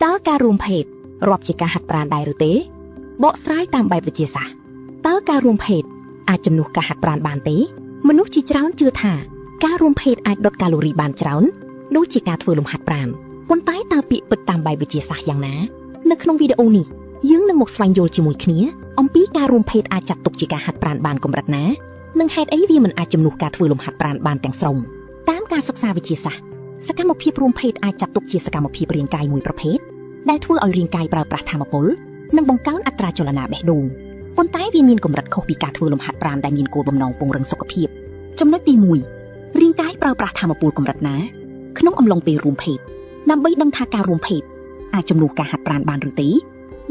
តើការរួមភេទរាប់ជាការហាត់ប្រាណដែរឬទេបកស្រាយតាមបែបវិទ្យាសាស្ត្រតើការរួមភេទអាចជំនួសការហាត់ប្រាណបានទេមនុស្សជាច្រើនជឿថាការរួមភេទអាចដុតកាឡូរីបានច្រើនដូចជាការធ្វើលំហាត់ប្រាណប៉ុន្តែតើពាក្យពិតតាមបែបវិទ្យាសាស្ត្រយ៉ាងណានៅក្នុងវីដេអូនេះយើងនឹងមកស្វែងយល់ជាមួយគ្នាអំពីការរួមភេទអាចចាត់ទុកជាការហាត់ប្រាណបានកម្រិតណានិងហេតុអីវាមិនអាចជំនួសការធ្វើលំហាត់ប្រាណបានទាំងស្រុងតាមការសិក្សាវិទ្យាសាស្ត្រសកម្មភាពរួមភេទអាចចាត់ទុកជាសកម្មភាពរាងកាយមួយប្រភេទដែលធ្វើឲ្យរាងកាយប្រើប្រាស់ថាមពលនិងបង្កើនអត្រាចលនាបេះដូងប៉ុន្តែវាមានកម្រិតខុសពីការធ្វើលំហាត់ប្រាណដែលមានគោលបំណងពង្រឹងសុខភាពចំណុចទី1រាងកាយប្រើប្រាស់ថាមពលកម្រិតណាក្នុងអំឡុងពេលរួមភេទដើម្បីដឹងថាការរួមភេទអាចជំនួសការហាត់ប្រាណបានឬទេ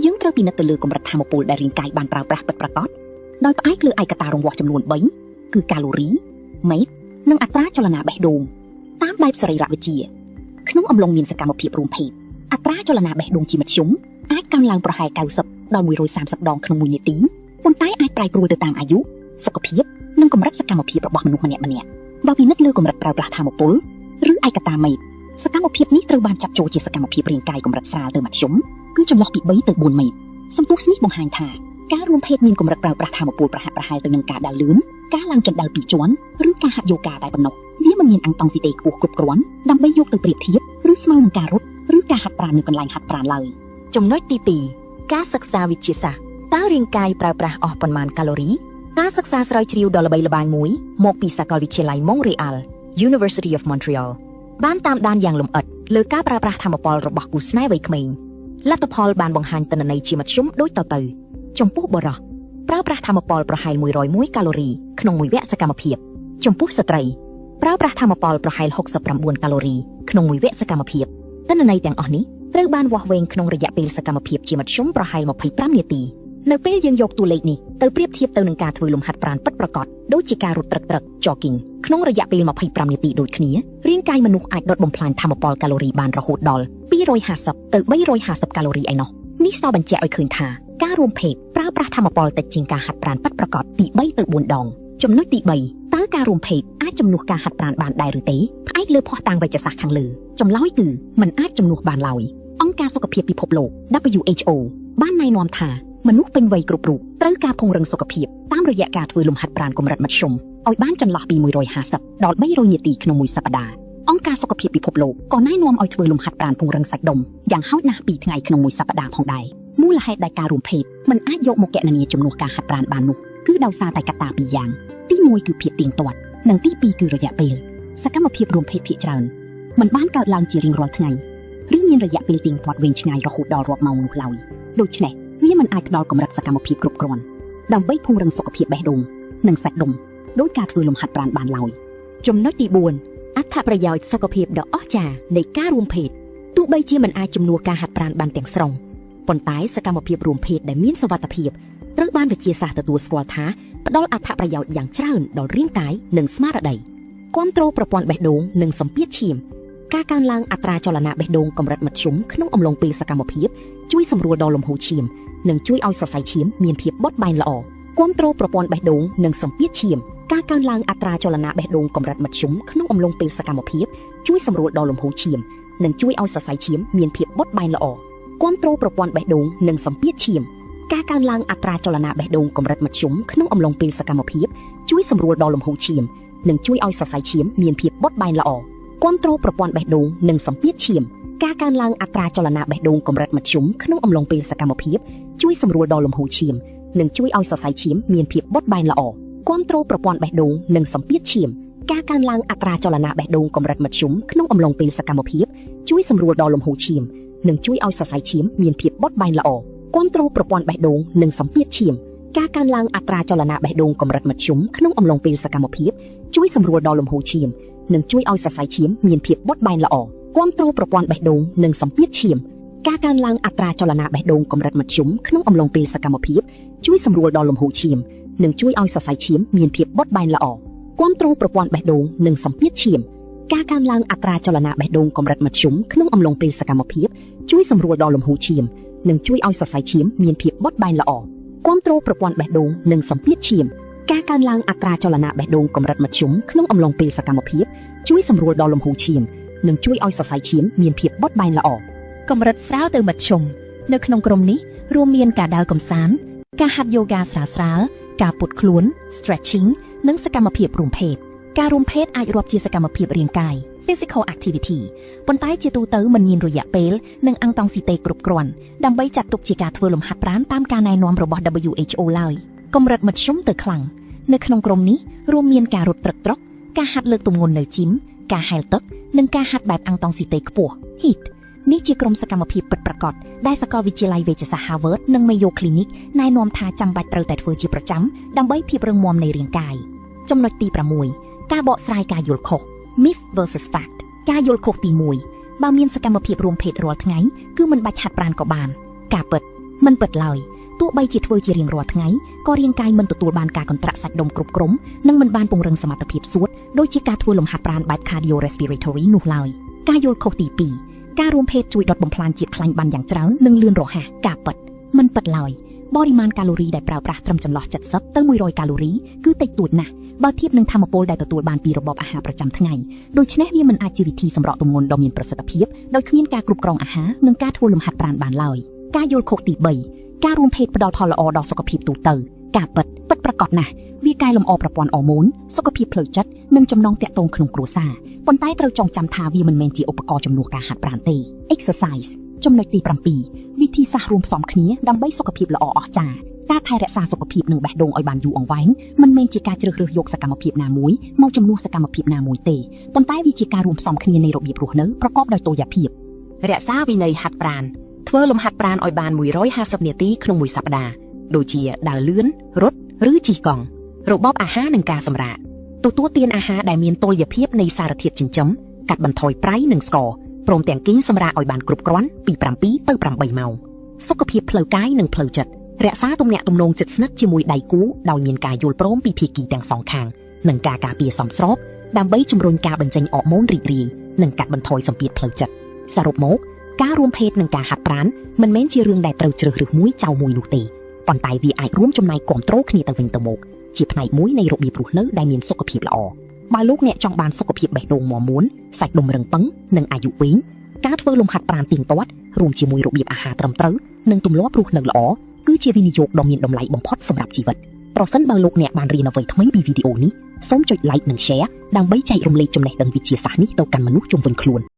យើងត្រូវពិនិត្យទៅលើកម្រិតថាមពលដែលរាងកាយបានប្រើប្រាស់ពិតប្រាកដដោយផ្អែកលើឯកតារង្វាស់ចំនួន3គឺកាឡូរីម៉េត្រនិងអត្រាចលនាបេះដូងតាមបែបសរីរវិទ្យាក្នុងអំឡុងមានសកម្មភាពរួមភេទអត្រាចលនាបេះដូងជាមធ្យមអាចកើនឡើងប្រហែល90ដល់130ដងក្នុង1នាទីប៉ុន្តែអាចប្រែប្រួលទៅតាមអាយុសុខភាពនិងកម្រិតសកម្មភាពរបស់មនុស្សម្នាក់ៗបើពិនិត្យលើកម្រិតប្រើប្រាស់ថាមពលឬឯកតាម៉េត្រសកម្មភាពនេះត្រូវបានចាប់ចូលជាសកម្មភាពរាងកាយកម្រិតស្រាលទៅមធ្យមគឺចន្លោះពី3ទៅ4ម៉េត្រសំពូស្នេះបង្ហាញថាការរួមភេទមានកម្រិតប្រើប្រាស់ថាមពលប្រហាក់ប្រហែលទៅនឹងការដើរលឿនការឡើងជណ្ដើរ2ជាន់ឬការហាត់យូហ្គាតែប៉ុណ្ណោះវាមិនមានអង់តង់ស៊ីតេខ្ពស់គ្រប់គ្រាន់ដើម្បីយកទៅប្រៀបធៀបឬស្មើនឹងការរត់ឬការហាត់ប្រាណនៅកន្លែងហាត់ប្រាណឡើយចំណុចទី2ការសិក្សាវិទ្យាសាស្ត្រតើរាងកាយប្រើប្រាស់អស់ប៉ុន្មានកាឡូរីការសិក្សាស្រាវជ្រាវដ៏ល្បីល្បាញមួយមកពីសាកលវិទ្យាល័យ Montreal University of Montreal បានតាមដានយ៉ាងលម្អិតលើការប្រើប្រាស់ថាមពលរបស់គូស្នេហ៍វ័យក្មេងលទ្ធផលបានបង្ហាញទិន្នន័យជាមធ្យមដូចតទៅចំពោះបុរសប្រើប្រាស់ថាមពលប្រហែល101កាឡូរីក្នុងមួយវគ្គសកម្មភាពចំពោះស្ត្រីប្រើប្រាស់ថាមពលប្រហែល69កាឡូរីក្នុងមួយវគ្គសកម្មភាពទិន្នន័យទាំងអស់នេះត្រូវបានវាស់វែងក្នុងរយៈពេលសកម្មភាពជាមធ្យមប្រហែល25នាទីនៅពេលយើងយកតួលេខនេះទៅប្រៀបធៀបទៅនឹងការធ្វើលំហាត់ប្រាណពិតប្រាកដដូចជាការរត់ត្រឹក jogging ក្នុងរយៈពេល25នាទីដូចគ្នារាងកាយមនុស្សអាចដុតបំផ្លាញថាមពលកាឡូរីបានរហូតដល់250ទៅ350កាឡូរីឯណោះនេះសបញ្ជាក់ឲ្យឃើញថាការរួមភេទប្រើប្រាស់ថាមពលតិចជាងការហាត់ប្រាណពិតប្រាកដពី3ទៅ4ដងចំណុចទី3តើការរួមភេទអាចជំនួសការហាត់ប្រាណបានដែរឬទេផ្អែកលើភស្តុតាងវេជ្ជសាស្ត្រខាងលើចម្លើយគឺមិនអាចជំនួសបានឡើយអង្គការសុខភាពពិភពលោក WHO បានណែនាំថាមនុស្សពេញវ័យគ្រប់រូបត្រូវការពង្រឹងសុខភាពតាមរយៈការធ្វើលំហាត់ប្រាណកម្រិតមធ្យមឲ្យបានចន្លោះពី150ដល់300នាទីក្នុងមួយសប្តាហ៍អង្គការសុខភាពពិភពលោកក៏ណែនាំឲ្យធ្វើលំហាត់ប្រាណពង្រឹងសាច់ដុំយ៉ាងហោចណាស់2ថ្ងៃក្នុងមួយសប្តាហ៍ផងដែរមូលហេតុដែលការរួមភេទមិនអាចយកមកគណនាជំនួសការហាត់ប្រាណបាននោះគឺដោយសារតែកត្តាពីរយ៉ាងទី1គឺភាពទៀងទាត់និងទី2គឺរយៈពេលសកម្មភាពរួមភេទភាគច្រើនមិនបានកើតឡើងជារៀងរាល់ថ្ងៃឬមានរយៈពេលទៀងទាត់វែងឆ្ងាយរហូតដល់រាប់ម៉ោងនោះឡើយដូច្នេះវាមិនអាចផ្ដល់កម្រិតសកម្មភាពគ្រប់គ្រាន់ដើម្បីពង្រឹងសុខភាពបេះដូងនិងសាច់ដុំដោយការធ្វើលំហាត់ប្រាណបានឡើយចំណុចទី4អត្ថប្រយោជន៍សុខភាពដ៏អស្ចារ្យនៃការរួមភេទទោះបីជាមិនអាចជំនួសការហាត់ប្រាណបានទាំងស្រុងប៉ុន្តែសកម្មភាពរួមភេទដែលមានសុវត្ថិភាពត្រូវបានវិទ្យាសាស្ត្រទទួលស្គាល់ថាផ្ដល់អត្ថប្រយោជន៍យ៉ាងច្រើនដល់រាងកាយនិងស្មារតីគាំទ្រប្រព័ន្ធបេះដូងនិងសម្ពាធឈាមការកើនឡើងអត្រាចលនាបេះដូងកម្រិតមធ្យមក្នុងអំឡុងពេលសកម្មភាពជួយសម្រួលដល់លំហូរឈាមនិងជួយឲ្យសរសៃឈាមមានភាពបត់បែនល្អគាំទ្រប្រព័ន្ធបេះដូងនិងសម្ពាធឈាមការកើនឡើងអត្រាចលនាបេះដូងកម្រិតមធ្យមក្នុងអំឡុងពេលសកម្មភាពជួយសម្រួលដល់លំហូរឈាមនិងជួយឲ្យសរសៃឈាមមានភាពបត់បែនល្អគាំទ្រប្រព័ន្ធបេះដូងនិងសម្ពាធឈាមការកើនឡើងអត្រាចលនាបេះដូងកម្រិតមធ្យមក្នុងអំឡុងពេលសកម្មភាពជួយសម្រួលដល់លំហូរឈាមនិងជួយឲ្យសរសៃឈាមមានភាពបត់បែនល្អគាំទ្រប្រព័ន្ធបេះដូងនិងសម្ពាធឈាមការកើនឡើងអត្រាចលនាបេះដូងកម្រិតមធ្យមក្នុងអំឡុងពេលសកម្មភាពជួយសម្រួលដល់លំហូរឈាមនិងជួយឲ្យសរសៃឈាមមានភាពបត់បែនល្អគាំទ្រប្រព័ន្ធបេះដូងនិងសម្ពាធឈាមការកើនឡើងអត្រាចលនាបេះដូងកម្រិតមធ្យមក្នុងអំឡុងពេលសកម្មភាពជួយសម្រួលដល់លំហូរឈាមនិងជួយឲ្យសរសៃឈាមមានភាពបត់បែនល្អគាំទ្រប្រព័ន្ធបេះដូងនិងសម្ពាធឈាមការកើនឡើងអត្រាចលនាបេះដូងកម្រិតមធ្យមក្នុងអំឡុងពេលសកម្មភាពជួយសម្រួលដល់លំហូរឈាមនិងជួយឲ្យសរសៃឈាមមានភាពបត់បែនល្អគាំទ្រប្រព័ន្ធបេះដូងនិងសម្ពាធឈាមការកើនឡើងអត្រាចលនាបេះដូងកម្រិតមធ្យមក្នុងអំឡុងពេលសកម្មភាពជួយសម្រួលដល់លំហូរឈាមនិងជួយឲ្យសរសៃឈាមមានភាពបត់បែនល្អគាំទ្រប្រព័ន្ធបេះដូងនិងសម្ពាធឈាមការកើនឡើងអត្រាចលនាបេះដូងកម្រិតមធ្យមក្នុងអំឡុងពេលសកម្មភាពជួយសម្រួលដល់លំហូរឈាមនិងជួយឲ្យសរសៃឈាមមានភាពបត់បែនល្អគាំទ្រប្រព័ន្ធបេះដូងនិងសម្ពាធឈាមការកើនឡើងអត្រាចលនាបេះដូងកម្រិតមធ្យមក្នុងអំឡុងពេលសកម្មភាពជួយសម្រួលដល់លំហូរឈាមនិងជួយឲ្យសរសៃឈាមមានភាពបត់បែនល្អ កម្រិតស្រាលទៅមធ្យមនៅក្នុងក្រុមនេះរួមមានការដើរកម្សាន្តការហាត់យូហ្គាស្រាលៗការពត់ខ្លួន stretching និងសកម្មភាពរួមភេទការរួមភេទអាចរាប់ជាសកម្មភាពរាងកាយ physical activity ប៉ុន្តែជាទូទៅមិនមានរយៈពេលនិងអង់តង់ស៊ីតេគ្រប់គ្រាន់ដើម្បីចាត់ទុកជាការធ្វើលំហាត់ប្រាណតាមការណែនាំរបស់ WHO ឡើយកម្រិតមធ្យមទៅខ្លាំងនៅក្នុងក្រុមនេះរួមមានការរត់ត្រឹកត្រកការហាត់លើកទម្ងន់នៅជីមការហែលទឹកនិងការហាត់បែបអង់តង់ស៊ីតេខ្ពស់ HIIT នេះជាក្រុមសកម្មភាពពិតប្រាកដដែលសាកលវិទ្យាល័យវេជ្ជសាស្ត្រ Harvard និង Mayo Clinic ណែនាំថាចាំបាច់ត្រូវតែធ្វើជាប្រចាំដើម្បីភាពរឹងមាំនៃរាងកាយចំណុចទី6ការបកស្រាយការយល់ខុស Myth versus Fact ការយល់ខុសទី1បើមានសកម្មភាពរួមភេទរាល់ថ្ងៃគឺមិនបាច់ហាត់ប្រាណក៏បានការពិតមិនពិតឡើយទោះបីជាធ្វើជារៀងរាល់ថ្ងៃក៏រាងកាយមិនទទួលបានការកន្ត្រាក់សាច់ដុំគ្រប់គ្រុំនិងមិនបានពង្រឹងសមត្ថភាពសួតដូចជាការធ្វើលំហាត់ប្រាណបែប cardiorespiratory នោះឡើយការយល់ខុសទី2ការរួមភេទជួយដុតបំផ្លាញជាតិខ្លាញ់បានយ៉ាងច្រើននិងលឿនរហ័សការពិតមិនពិតឡើយបរិមាណកាឡូរីដែលប្រើប្រាស់ត្រឹមចន្លោះ70ទៅ100កាឡូរីគឺតិចតួចណាស់បើធៀបនឹងថាមពលដែលទទួលបានពីរបបអាហារប្រចាំថ្ងៃដូច្នេះវាមិនអាចជាវិធីសម្រកទម្ងន់ដ៏មានប្រសិទ្ធភាពដោយគ្មានការគ្រប់គ្រងអាហារនិងការធ្វើលំហាត់ប្រាណបានឡើយការយល់ខុសទី3ការរួមភេទផ្ដល់ផលល្អដល់សុខភាពទូទៅការពិតប្រាកដណាស់វាកែលម្អប្រព័ន្ធអរម៉ូនសុខភាពផ្លូវចិត្តនិងចំណងទាក់ទងក្នុងគ្រួសារប៉ុន្តែត្រូវចងចាំថាវាមិនមែនជាឧបករណ៍ជំនួសការហាត់ប្រាណទេ Exercise ចំណុចទី7វិធីសាស្ត្ររួមផ្សំគ្នាដើម្បីសុខភាពល្អអស្ចារ្យការថែរក្សាសុខភាពនិងបេះដូងឲ្យបានយូរអង្វែងមិនមែនជាការជ្រើសរើសយកសកម្មភាពណាមួយមកជំនួសសកម្មភាពណាមួយទេប៉ុន្តែវាជាការរួមផ្សំគ្នានៃរបៀបរស់នៅប្រកបដោយតុល្យភាពរក្សាវិន័យហាត់ប្រាណធ្វើលំហាត់ប្រាណឲ្យបាន150នាទីក្នុងមួយសប្តាហ៍ដូចជាដើរលឿនរត់ឬជិះកង់របបអាហារនិងការសម្រាកទទួលទានអាហារដែលមានតុល្យភាពនៃសារធាតុចិញ្ចឹមកាត់បន្ថយប្រៃនិងស្ករព្រមទាំងគេងសម្រាកឲ្យបានគ្រប់គ្រាន់ពី7ទៅ8ម៉ោងសុខភាពផ្លូវកាយនិងផ្លូវចិត្តរក្សាទំនាក់ទំនងជិតស្និទ្ធជាមួយដៃគូដោយមានការយល់ព្រមពីភាគីទាំងសងខាងនិងការការពារសមស្របដើម្បីជំរុញការបញ្ចេញអរម៉ូនរីករាយនិងកាត់បន្ថយសម្ពាធផ្លូវចិត្តសរុបមកការរួមភេទនិងការហាត់ប្រាណមិនមែនជារឿងដែលត្រូវជ្រើសរើសមួយចោលមួយនោះទេប៉ុន្តែវាអាចរួមចំណែកគាំទ្រគ្នាទៅវិញទៅមកជាផ្នែកមួយនៃរបៀបរស់នៅដែលមានសុខភាពល្អបើលោកអ្នកចង់បានសុខភាពបេះដូងមាំមួនសាច់ដុំរឹងប៉ឹងនិងអាយុវែងការធ្វើលំហាត់ប្រាណទៀងទាត់រួមជាមួយរបៀបអាហារត្រឹមត្រូវនិងទម្លាប់រស់នៅល្អគឺជាវិនិយោគដ៏មានតម្លៃបំផុតសម្រាប់ជីវិតប្រសិនបើលោកអ្នកបានរៀនអ្វីថ្មីពីវីដេអូនេះសូមចុច like និង share ដើម្បីចែករំលែកចំណេះដឹងវិទ្យាសាស្ត្រនេះទៅកាន់មនុស្សជុំវិញខ្លួន